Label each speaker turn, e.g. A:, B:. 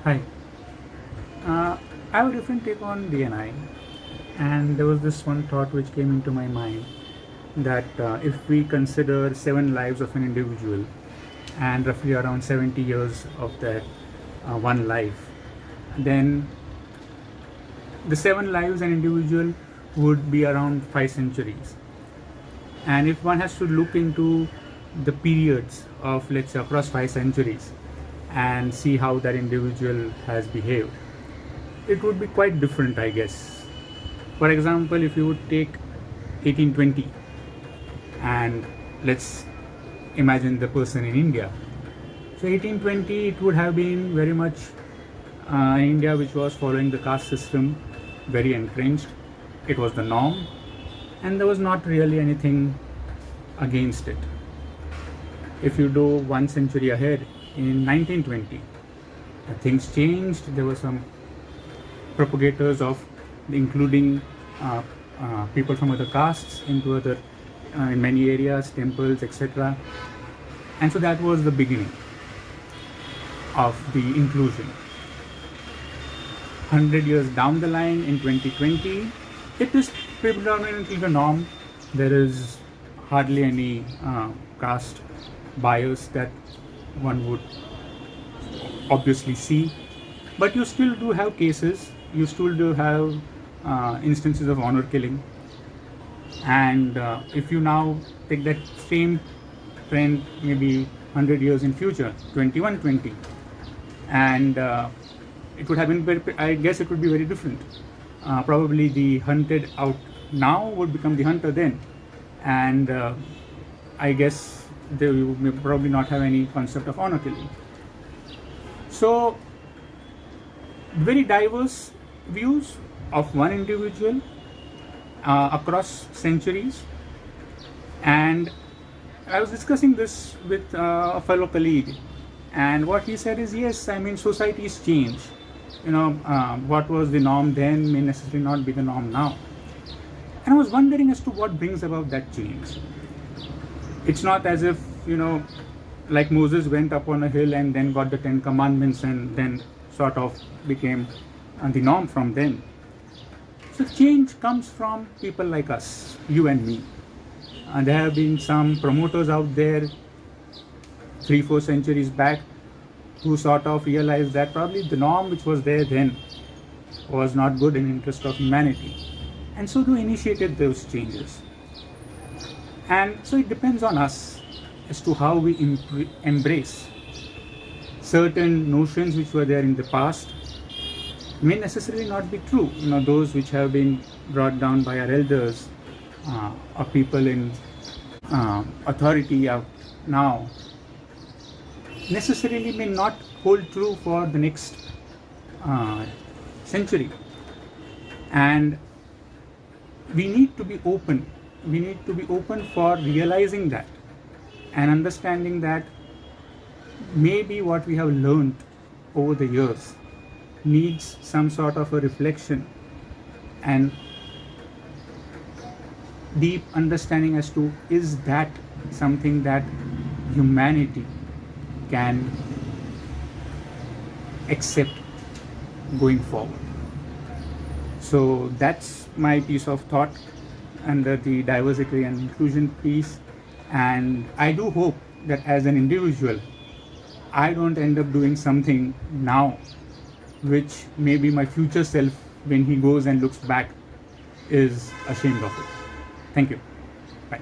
A: Hi. I have a different take on DNI, and there was this one thought which came into my mind that if we consider 7 lives of an individual and roughly around 70 years of that one life, then the 7 lives an individual would be around 5 centuries. And if one has to look into the periods of, let's say, across 5 centuries and see how that individual has behaved, it would be quite different, I guess. For example, if you would take 1820 and let's imagine the person in India. So 1820, it would have been very much India which was following the caste system, very entrenched. It was the norm, and there was not really anything against it. If you do 1 century ahead, in 1920, things changed. There were some propagators of including people from other castes into other in many areas, temples, etc. And so that was the beginning of the inclusion. 100 years down the line, in 2020, it is predominantly the norm. There is hardly any caste bias that one would obviously see, but you still do have cases, you still do have instances of honor killing. And if you now take that same trend maybe 100 years in future, 2120, and it would have been very, I guess it would be very different. Probably the hunted out now would become the hunter then, and I guess they will probably not have any concept of honor killing. So very diverse views of one individual across centuries. And I was discussing this with a fellow colleague, and what he said is, yes, I mean, societies change. What was the norm then may necessarily not be the norm now. And I was wondering as to what brings about that change. It's not as if, like Moses went up on a hill and then got the 10 commandments and then sort of became the norm from then. So change comes from people like us, you and me. And there have been some promoters out there 3-4 centuries back who sort of realized that probably the norm which was there then was not good in the interest of humanity, and so they initiated those changes. And so it depends on us as to how we embrace certain notions which were there in the past may necessarily not be true. Those which have been brought down by our elders or people in authority out now necessarily may not hold true for the next century. And we need to be open. We need to be open for realizing that and understanding that maybe what we have learned over the years needs some sort of a reflection and deep understanding as to, is that something that humanity can accept going forward. So that's my piece of thought under the diversity and inclusion piece. And I do hope that as an individual, I don't end up doing something now which maybe my future self, when he goes and looks back, is ashamed of it. Thank you. Bye.